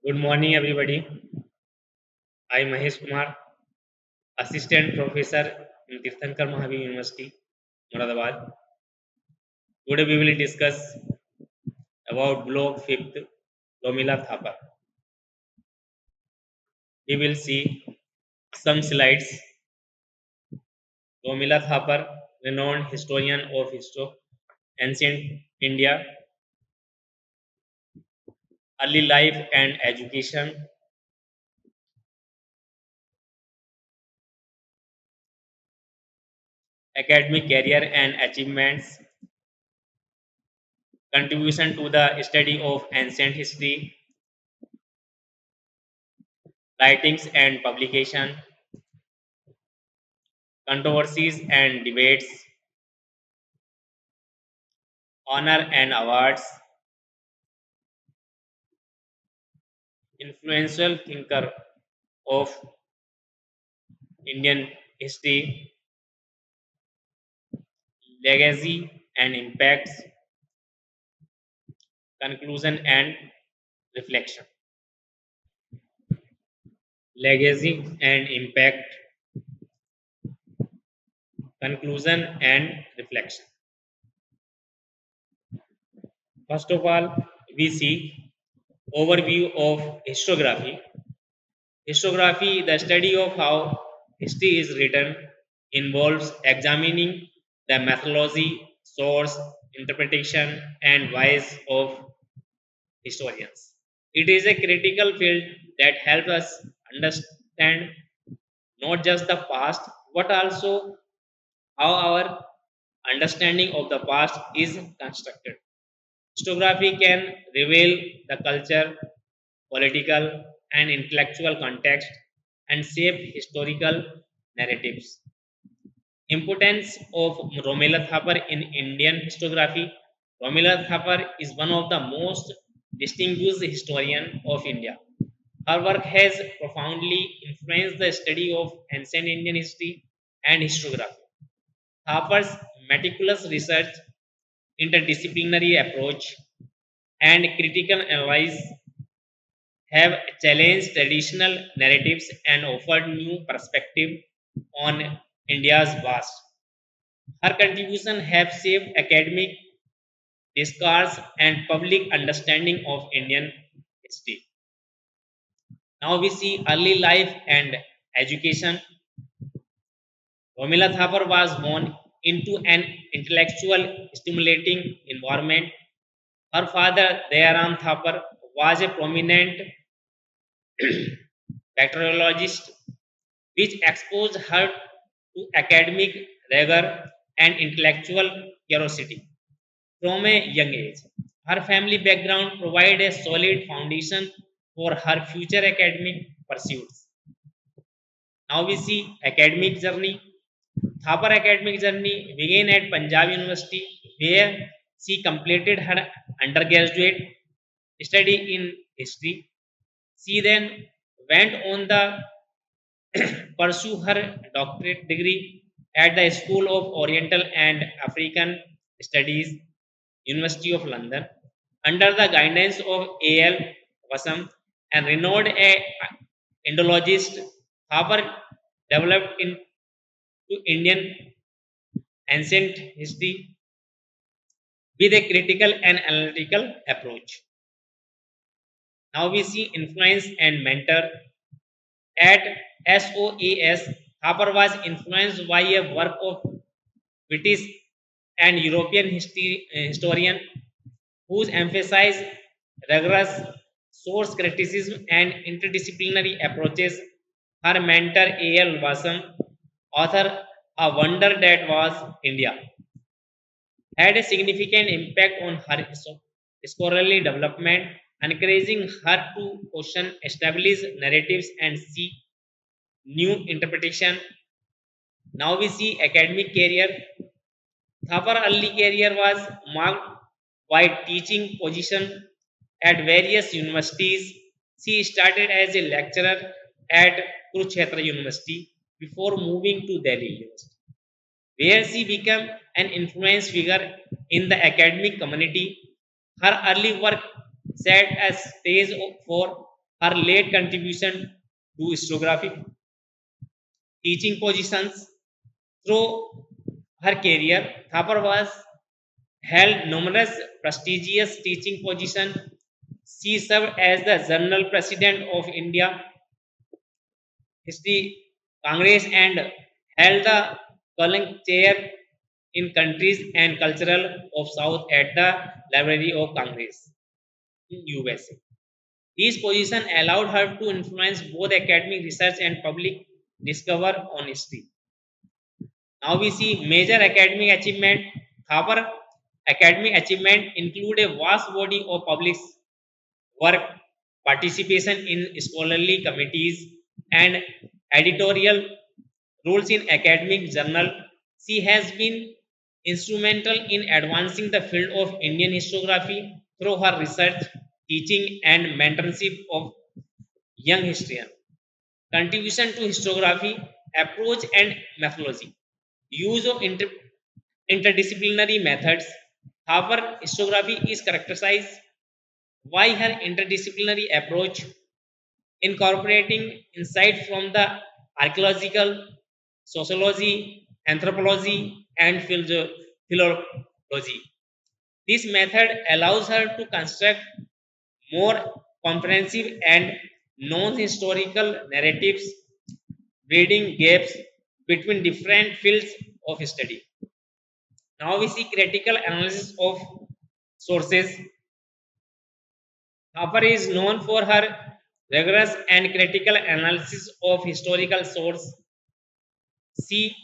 Good morning, everybody. I am Mahesh Kumar, Assistant Professor in Tirthankar Mahavir University, Moradabad. Today we will discuss about Block 5th, Romila Thapar. We will see some slides. Romila Thapar, renowned historian of ancient India, early life and education, academic career and achievements, contribution to the study of ancient history, writings and publication, controversies and debates, honor and awards, influential thinker of Indian history, legacy and impacts, conclusion and reflection. Legacy and impact, conclusion and reflection. First of all, we see overview of historiography. Historiography, the study of how history is written, involves examining the methodology, source, interpretation, and voice of historians. It is a critical field that helps us understand not just the past, but also how our understanding of the past is constructed. Historiography can reveal the culture, political, and intellectual context and shape historical narratives. Importance of Romila Thapar in Indian historiography. Romila Thapar is one of the most distinguished historians of India. Her work has profoundly influenced the study of ancient Indian history and historiography. Thapar's meticulous research, interdisciplinary approach, and critical analysis have challenged traditional narratives and offered new perspective on India's past. Her contribution have shaped academic discourse and public understanding of Indian history. Now we see early life and education. Romila Thapar was born into an intellectual stimulating environment. Her father, Dayaram Thapar, was a prominent bacteriologist, which exposed her to academic rigor and intellectual curiosity from a young age. Her family background provided a solid foundation for her future academic pursuits. Now we see academic journey. Thapar academic journey began at Punjab University, where she completed her undergraduate study in history. She then went on the pursue her doctorate degree at the School of Oriental and African Studies, University of London, under the guidance of A.L. Vasam, and renowned Indologist. Thapar developed into Indian ancient history with a critical and analytical approach. Now we see influence and mentor. At SOAS, Thapar was influenced by a work of British and European historian whose emphasized rigorous source criticism and interdisciplinary approaches. Her mentor A.L. Vasam, author A Wonder That Was India, had a significant impact on her scholarly development, encouraging her to question established narratives and seek new interpretation. Now we see academic career. Thapar early career was marked by teaching position at various universities. She started as a lecturer at Kurukshetra University before moving to Delhi University, where she became an influence figure in the academic community. Her early work set a stage for her late contribution to historiography teaching positions. Through her career, Thapar was held numerous prestigious teaching positions. She served as the General President of India History Congress and held the Cullen Chair in Countries and Cultural of South at the Library of Congress in USA. These positions allowed her to influence both academic research and public discover on history. Now we see major academic achievement. Thapar academic achievement include a vast body of published work, participation in scholarly committees, and editorial roles in academic journal. She has been instrumental in advancing the field of Indian historiography through her research, teaching, and mentorship of young historians. Contribution to historiography, approach and methodology. Use of interdisciplinary methods. However, historiography is characterized by her interdisciplinary approach, incorporating insight from the archaeological, sociology, anthropology, and philology. This method allows her to construct more comprehensive and non-historical narratives, bridging gaps between different fields of study. Now we see critical analysis of sources. Harper is known for her rigorous and critical analysis of historical source. See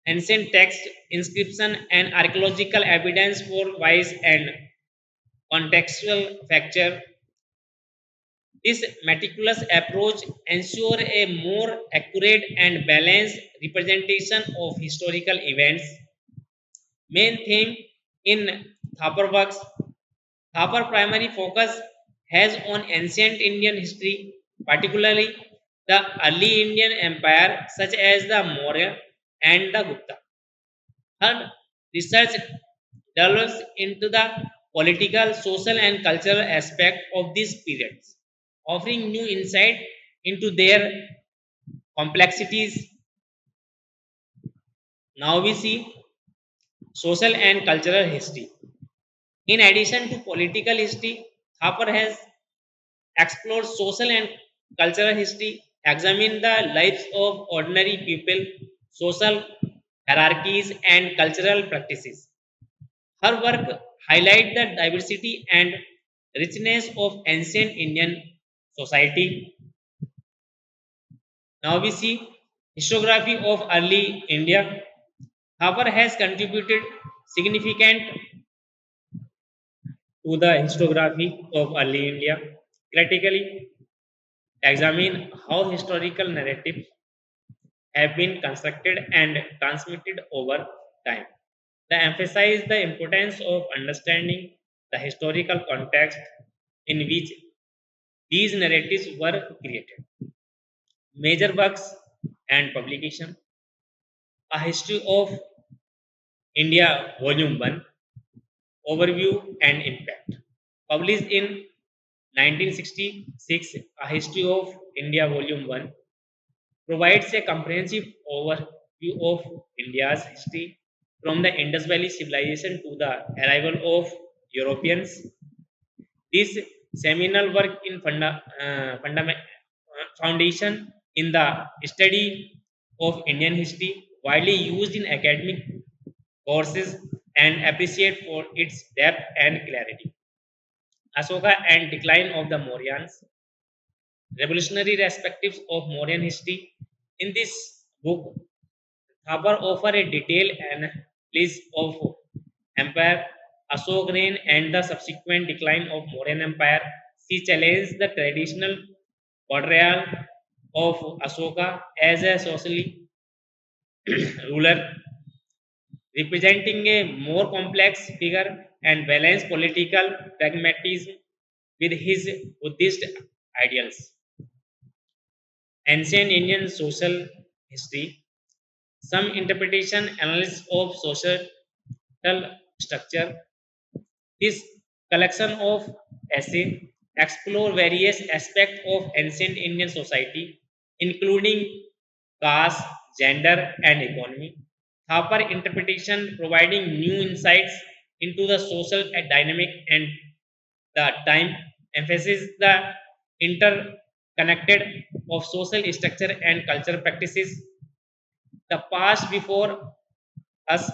ancient text, inscription, and archaeological evidence for wise and contextual factor. This meticulous approach ensures a more accurate and balanced representation of historical events. Main theme in Thapar works. Thapar primary focus has on ancient Indian history, particularly the early Indian empire such as the Maurya and the Gupta. Her research delves into the political, social, and cultural aspect of these periods, offering new insight into their complexities. Now we see social and cultural history. In addition to political history, Thapar has explored social and cultural history, examined the lives of ordinary people, social hierarchies, and cultural practices. Her work highlights the diversity and richness of ancient Indian society. Now we see historiography of early India. Thapar has contributed significant to the historiography of early India. Critically examine how historical narratives have been constructed and transmitted over time. They emphasize the importance of understanding the historical context in which these narratives were created. Major works and publication. A History of India, Volume 1, Overview and Impact. Published in 1966, A History of India, Volume 1, provides a comprehensive overview of India's history from the Indus Valley civilization to the arrival of Europeans. This seminal work in foundation in the study of Indian history, widely used in academic courses and appreciated for its depth and clarity. Asoka and Decline of the Mauryans, revolutionary perspectives of Mauryan history. In this book, Thapar offers a detailed analysis of Empire Ashoka reign and the subsequent decline of Mauryan Empire. She challenged the traditional portrayal of Ashoka as a socially ruler, representing a more complex figure and balanced political pragmatism with his Buddhist ideals. Ancient Indian social history, some interpretation analysis of social structure. This collection of essay explore various aspects of ancient Indian society, including caste, gender, and economy. Thapar interpretation providing new insights into the social dynamic and the time emphasizes the interconnected of social structure and cultural practices. The past before us,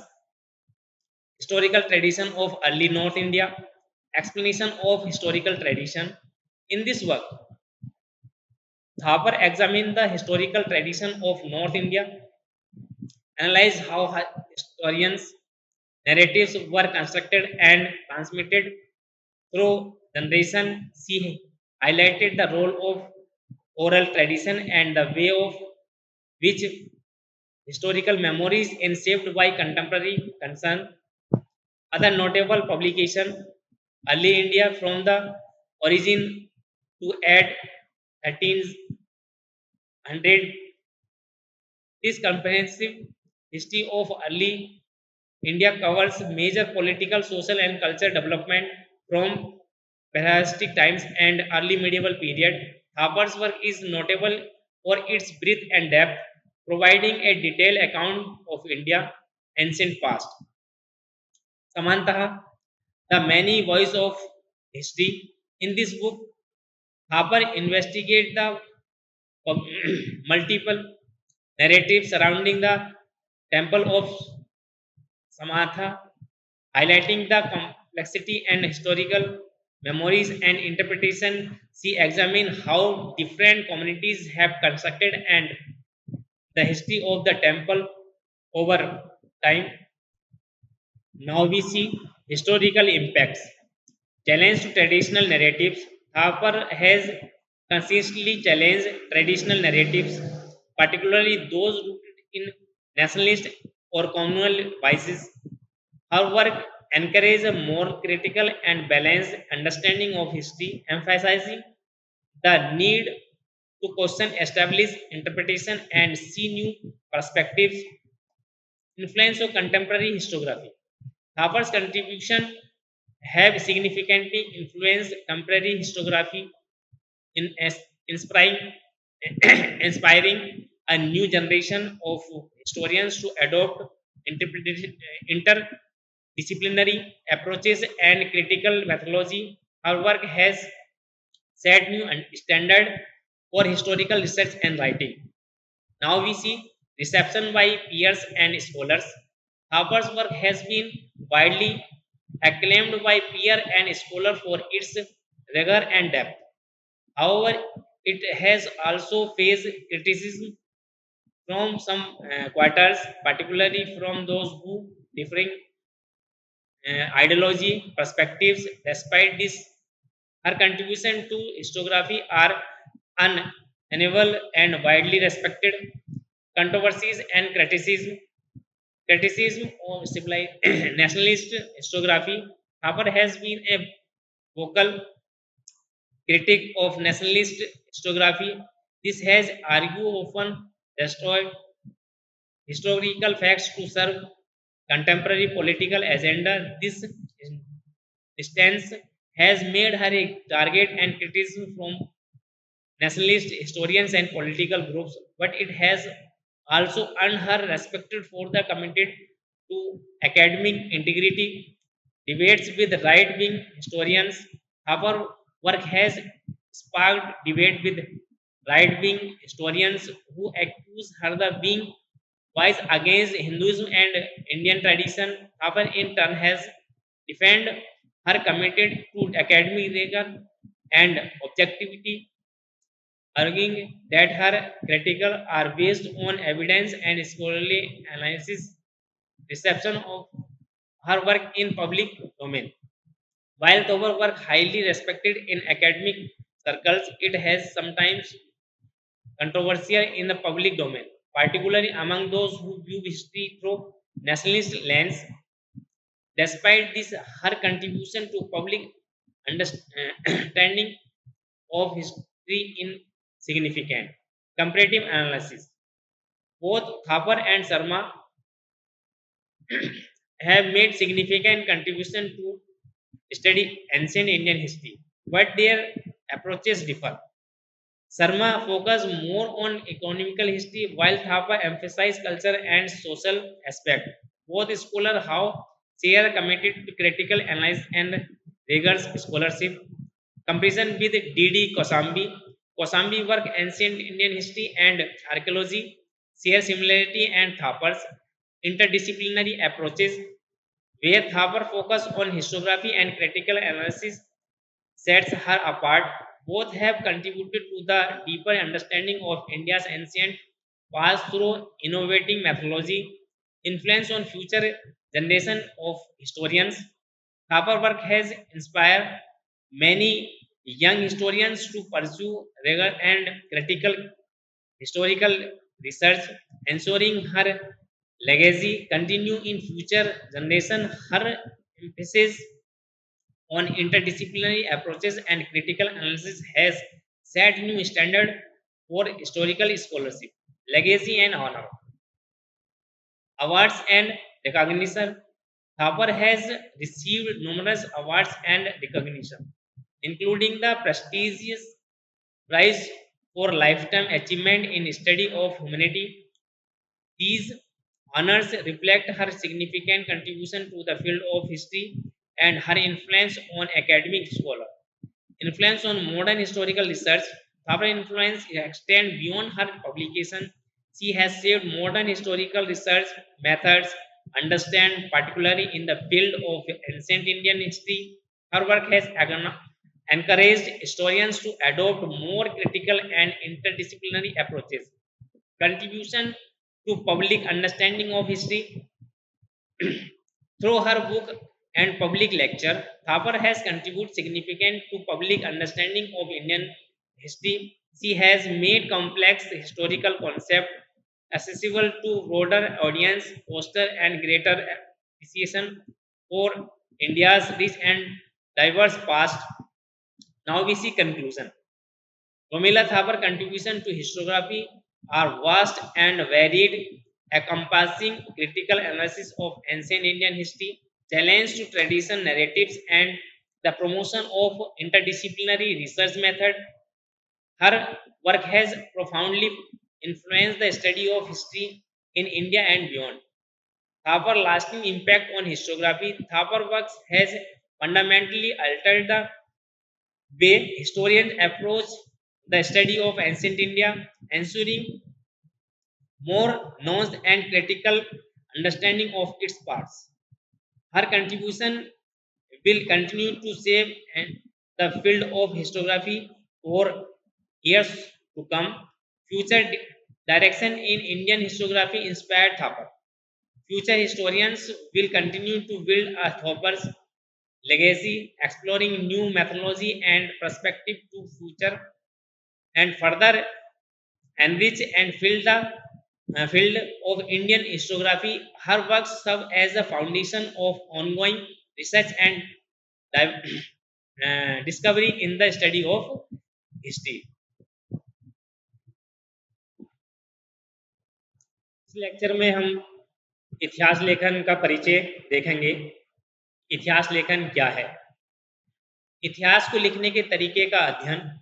historical tradition of early North India, explanation of historical tradition. In this work, Thapar examined the historical tradition of North India, analyzed how historians' narratives were constructed and transmitted through generation. She highlighted the role of oral tradition and the way of which historical memories is shaped by contemporary concern. Other notable publication, Early India from the origin to at 1300. This comprehensive history of early India covers major political, social, and cultural development from prehistoric times and early medieval period. Thapar's work is notable for its breadth and depth, providing a detailed account of India ancient past. Samantha, the many voices of history. In this book, Harper investigates the multiple narratives surrounding the temple of Samatha, highlighting the complexity and historical memories and interpretation. She examines how different communities have constructed and the history of the temple over time. Now we see historical impacts. Challenge to traditional narratives. Harper has consistently challenged traditional narratives, particularly those rooted in nationalist or communal biases. Her work encourages a more critical and balanced understanding of history, emphasizing the need to question established interpretation and see new perspectives. Influence of contemporary historiography. Thapar's contribution have significantly influenced contemporary historiography in inspiring, inspiring a new generation of historians to adopt interpretation, interdisciplinary approaches and critical methodology. Her work has set new standard for historical research and writing. Now we see reception by peers and scholars. Harper's work has been widely acclaimed by peer and scholar for its rigor and depth. However, it has also faced criticism from some quarters, particularly from those who differing ideology perspectives. Despite this, her contribution to historiography are unequal and widely respected. Controversies and criticism of civilized nationalist historiography. Harper has been a vocal critic of nationalist historiography. This has argued often destroyed historical facts to serve contemporary political agenda. This stance has made her a target and criticism from nationalist historians and political groups, but it has also earned her respect for the committed to academic integrity. Debates with right-wing historians. Her work has sparked debate with right-wing historians who accuse her of being biased against Hinduism and Indian tradition. Her in turn has defended her committed to academic rigor and objectivity, arguing that her critical are based on evidence and scholarly analysis. Reception of her work in public domain. While the work highly respected in academic circles, it has sometimes controversial in the public domain, particularly among those who view history through nationalist lens. Despite this, her contribution to public understanding of history in significant. Comparative analysis. Both Thapar and Sharma have made significant contribution to study ancient Indian history, but their approaches differ. Sharma focused more on economical history while Thapa emphasized culture and social aspect. Both scholars how share committed to critical analysis and rigorous scholarship. Comparison with D.D. Kosambi. Kosambi work ancient Indian history and archaeology share similarity and Thapar's interdisciplinary approaches where Thaper focus on historiography and critical analysis sets her apart. Both have contributed to the deeper understanding of India's ancient past through innovating methodology, influence on future generation of historians. Thaper work has inspired many young historians to pursue rigor and critical historical research, ensuring her legacy continue in future generation. Her emphasis on interdisciplinary approaches and critical analysis has set new standard for historical scholarship, legacy and honor. Awards and recognition. Thapar has received numerous awards and recognition, including the prestigious Prize for Lifetime Achievement in Study of Humanity. These honors reflect her significant contribution to the field of history and her influence on academic scholars. Influence on modern historical research. Her influence extends beyond her publication. She has shaped modern historical research methods, understand particularly in the field of ancient Indian history. Her work has encouraged historians to adopt more critical and interdisciplinary approaches. Contribution to public understanding of history. Through her book and public lecture, Thapar has contributed significant to public understanding of Indian history. She has made complex historical concepts accessible to broader audience, foster and greater appreciation for India's rich and diverse past. Now we see conclusion. Romila Thapar's contribution to historiography are vast and varied, encompassing critical analysis of ancient Indian history, challenge to tradition narratives, and the promotion of interdisciplinary research method. Her work has profoundly influenced the study of history in India and beyond. Thapar's lasting impact on historiography. Thapar's works has fundamentally altered the way historians approach the study of ancient India, ensuring more nuanced and critical understanding of its parts. Her contribution will continue to shape the field of historiography for years to come. Future direction in Indian historiography inspired Thapar. Future historians will continue to build a Thapar's legacy, exploring new methodology and perspective to future and further enrich and fill the field of Indian historiography. Her works serve as a foundation of ongoing research and discovery in the study of history. इस lecture में हम इतिहास लेखन का परिचय देखेंगे। इतिहास लेखन क्या है? इतिहास को लिखने के तरीके का अध्ययन।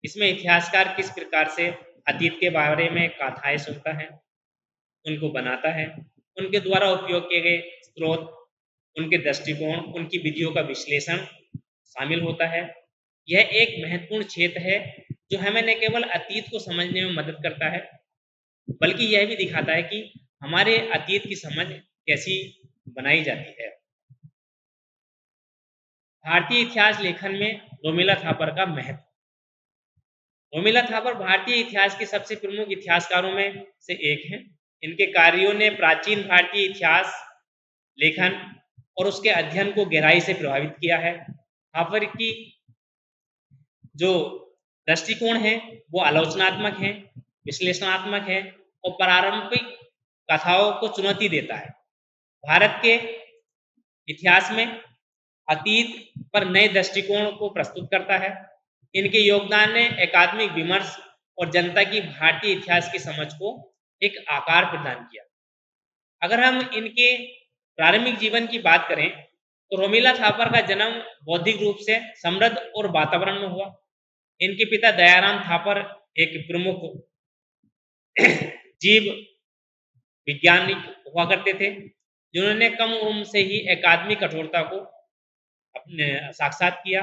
इसमें इतिहासकार किस प्रकार से अतीत के बारे में कथाएं सुनता है, उनको बनाता है, उनके द्वारा उपयोग किए गए स्रोत, उनके दृष्टिकोण, उनकी विधियों का विश्लेषण शामिल होता है। यह एक महत्वपूर्ण क्षेत्र है जो हमें न केवल अतीत को समझने में मदद करता है, बल्कि यह भी दिखाता है कि हमारे अतीत की समझ कैसी बनाई जाती है। भारतीय इतिहास लेखन में रोमिला थापर का महत्व। रोमिला थापर भारतीय इतिहास के सबसे प्रमुख इतिहासकारों में से एक हैं। इनके कार्यों ने प्राचीन भारतीय इतिहास लेखन और उसके अध्ययन को गहराई से प्रभावित किया है। थापर की जो दृष्टिकोण है वो आलोचनात्मक है, विश्लेषणात्मक है और पारंपरिक कथाओं को चुनौती देता है। भारत के इतिहास में अतीत पर नए दृष्टिकोण को प्रस्तुत करता है। इनके योगदान ने एकात्मिक विमर्श और जनता की भारतीय इतिहास की समझ को एक आकार प्रदान किया। अगर हम इनके प्रारंभिक जीवन की बात करें तो रोमिला थापर का जन्म बौद्धिक रूप से समृद्ध और वातावरण में हुआ। इनके पिता दयाराम थापर एक प्रमुख जीव विज्ञानिक हुआ करते थे, जिन्होंने कम उम्र से ही एकाडमी कठोरता को अपने साक्षात किया।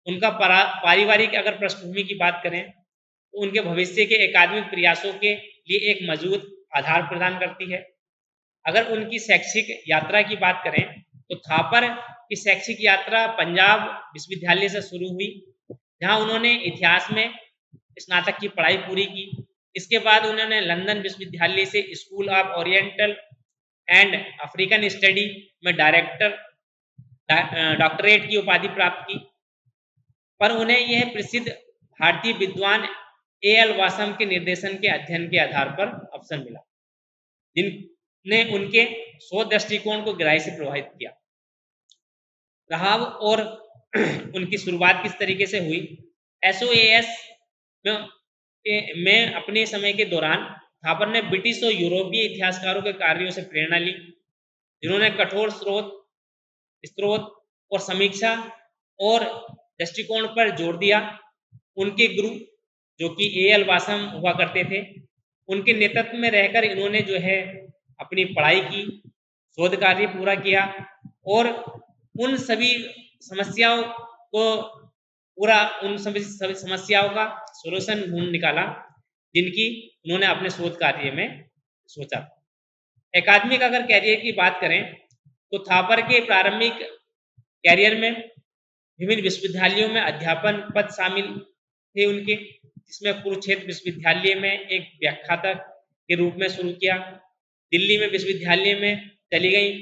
उनका पारिवारिक अगर पृष्ठभूमि की बात करें तो उनके भविष्य के एकाडमिक प्रयासों के लिए एक मजबूत आधार प्रदान करती है। अगर उनकी शैक्षिक यात्रा की बात करें तो थापर की शैक्षिक यात्रा पंजाब विश्वविद्यालय से शुरू हुई, जहां उन्होंने इतिहास में स्नातक की पढ़ाई पूरी की। इसके बाद उन्होंने लंदन विश्वविद्यालय से school of oriental and African study में डॉक्टरेट की उपाधि प्राप्त की, पर उन्हें यह प्रसिद्ध भारतीय विद्वान एल वासम के निर्देशन के अध्ययन के आधार पर अवसर मिला, जिनने उनके शोध दृष्टिकोण को गहराई से प्रभावित किया रहा। और उनकी शुरुआत किस तरीके से हुई? SOAS में अपने समय के दौरान थापर ने ब्रिटिश और यूरोपीय इतिहासकारों के कार्यों से प्रेरणा ली, जिन्होंने कठोर स्रोत और समीक्षा और दृष्टिकोण पर जोर दिया। उनके गुरु जो कि एल वासम हुआ करते थे, उनके नेतृत्व में रहकर इन्होंने जो है अपनी पढ़ाई की, शोध कार्य पूरा किया और उन सभी समस्याओं को उन सभी समस्याओं का सॉल्यूशन ढूंढ निकाला, जिनकी उन्होंने अपने शोध कार्य में सोचा। एकाडमिक अगर कैरियर की बात करें तो थापर के प्रारंभिक कैरियर में विभिन्न विश्वविद्यालयों में अध्यापन पद शामिल थे उनके, जिसमें कुरुक्षेत्र विश्वविद्यालय में एक व्याख्याता के रूप में शुरू किया। दिल्ली में विश्वविद्यालय में चली गई,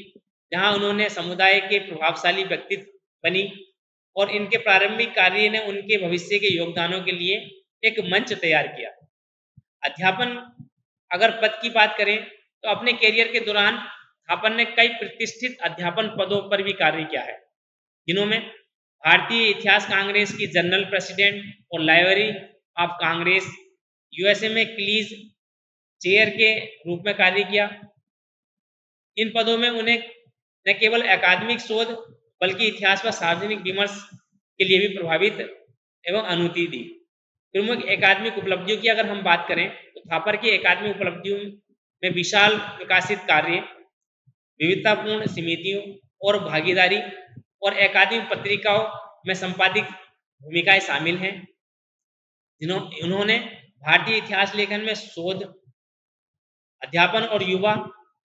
जहां उन्होंने समुदाय के प्रभावशाली व्यक्तित्व बनी और इनके प्रारंभिक कार्य ने उनके भविष्य के योगदानों के लिए एक मंच तैयार किया। अध्यापन अगर पद की बात करें तो अपने कैरियर के दौरान थापर ने कई प्रतिष्ठित अध्यापन पदों पर भी कार्य किया है, जिन्होंने भारतीय इतिहास कांग्रेस की जनरल प्रेसिडेंट और लाइब्रेरी ऑफ कांग्रेस USA में क्लीज चेयर के रूप में कार्य किया। इन पदों में उन्हें न केवल अकादमिक शोध बल्कि इतिहास पर सार्वजनिक विमर्श के लिए भी प्रभावित एवं अनुमति दी। प्रमुख एकाडमिक उपलब्धियों की अगर हम बात करें तो थापर की एकाडमिक उपलब्धियों में विशाल प्रकाशित कार्य, विविधतापूर्ण समितियों और भागीदारी और एकाडमिक पत्रिकाओं में संपादिक भूमिकाएं शामिल हैं। उन्होंने भारतीय इतिहास लेखन में शोध, अध्यापन और युवा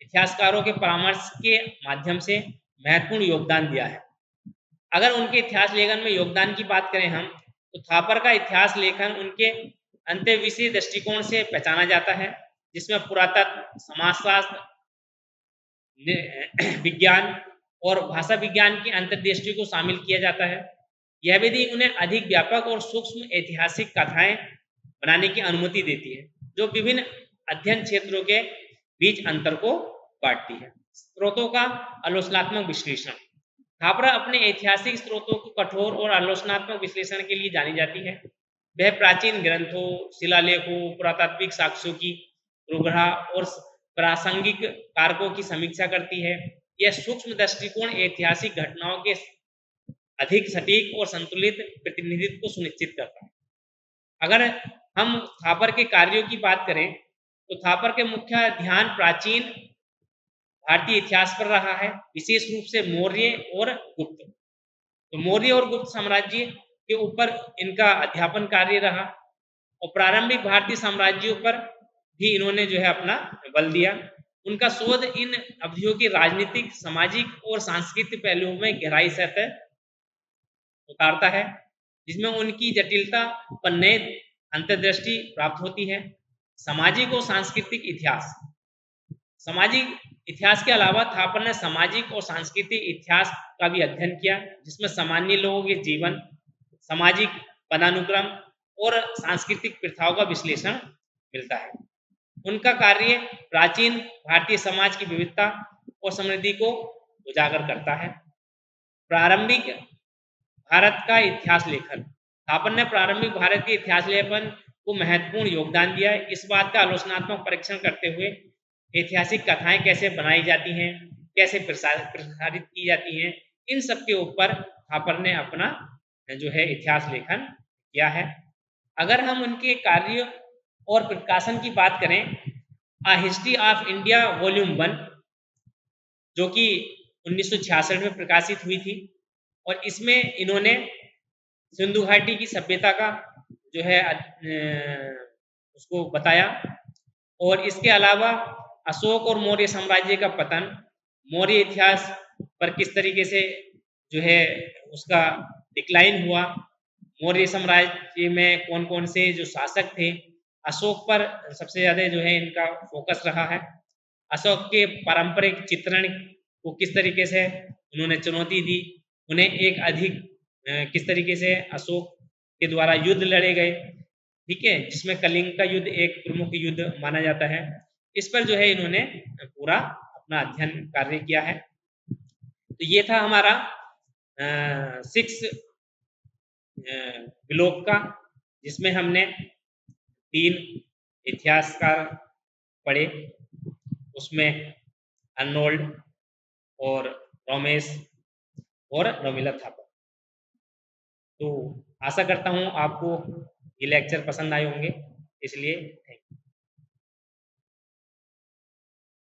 इतिहासकारों के परामर्श के माध्यम से महत्वपूर्ण योगदान दिया है। अगर उनके इतिहास लेखन में योगदान की बात करें हम तो थापर का इतिहास लेखन उनके अंतर्विषय दृष्टिकोण से पहचाना जाता है, जिसमें पुरातत्व, समाजशास्त्र, विज्ञान और भाषा विज्ञान की अंतर्दृष्टि को शामिल किया जाता है। यह विधि उन्हें अधिक व्यापक और सूक्ष्म ऐतिहासिक कथाएं बनाने की अनुमति देती है, जो विभिन्न अध्ययन क्षेत्रों के बीच अंतर को बांटती है। स्रोतों का आलोचनात्मक विश्लेषण। थापर अपने ऐतिहासिक स्रोतों को कठोर और आलोचनात्मक विश्लेषण के लिए जानी जाती है। वह प्राचीन ग्रंथों, शिलालेखों, पुरातात्विक साक्ष्यों की रूपरेखा और प्रासंगिक कारकों की समीक्षा करती है। यह सूक्ष्म दृष्टिकोण ऐतिहासिक घटनाओं के अधिक सटीक और संतुलित प्रतिनिधित्व को सुनिश्चित करता है। अगर हम थापर के कार्यों की बात करें तो थापर के मुख्य ध्यान प्राचीन भारतीय इतिहास पर रहा है, विशेष रूप से मौर्य और गुप्त। तो मौर्य और गुप्त साम्राज्य के ऊपर इनका अध्यापन कार्य रहा और प्रारंभिक भारतीय साम्राज्यों पर भी इन्होंने जो है अपना बल दिया। उनका शोध इन अवधियों की राजनीतिक, सामाजिक और सांस्कृतिक पहलुओं में गहराई से उतारता है, जिसमें उनकी जटिलता पर नए अंतर्दृष्टि प्राप्त होती है। सामाजिक और सांस्कृतिक इतिहास। सामाजिक इतिहास के अलावा थापर ने सामाजिक और सांस्कृतिक इतिहास का भी अध्ययन किया, जिसमें सामान्य लोगों के जीवन, सामाजिक पदानुक्रम और सांस्कृतिक प्रथाओं का विश्लेषण मिलता है। उनका कार्य प्राचीन भारतीय समाज की विविधता और समृद्धि को उजागर करता है। प्रारंभिक भारत का इतिहास लेखन। थापर ने प्रारंभिक भारत के इतिहास लेखन को महत्वपूर्ण योगदान दिया है। इस बात का आलोचनात्मक परीक्षण करते हुए ऐतिहासिक कथाएं कैसे बनाई जाती हैं, कैसे प्रसारित की जाती हैं, इन सब के ऊपर थापर ने अपना जो है इतिहास लेखन किया है। अगर हम उनके कार्य और प्रकाशन की बात करें, आ हिस्ट्री ऑफ इंडिया वॉल्यूम 1, जो कि 1966 में प्रकाशित हुई थी, और इसमें इन्होंने सिंधु घाटी की सभ्यता का जो है उसको बताया। और इसके अलावा अशोक और मौर्य साम्राज्य का पतन, मौर्य इतिहास पर किस तरीके से जो है उसका डिक्लाइन हुआ, मौर्य साम्राज्य में कौन कौन से जो शासक थे, अशोक पर सबसे ज़्यादा जो है इनका फोकस रहा है। अशोक के पारंपरिक चित्रण को किस तरीके से उन्होंने चुनौती दी, उन्हें एक अधिक किस तरीके से अशोक के द्वारा युद्ध लड़े गए, ठीक है, जिसमें कलिंग का युद्ध एक प्रमुख युद्ध माना जाता है। इस पर जो है इन्होंने पूरा अपना अध्ययन कार्य किया है। तो ये था हमारा 6 ब्लॉक का, जिसमें हमने 3 इतिहासकार पढ़े, उसमें अर्नोल्ड और रमेश और रमीला थापा। तो आशा करता हूँ आपको ये लेक्चर पसंद आए होंगे, इसलिए थैंक यू।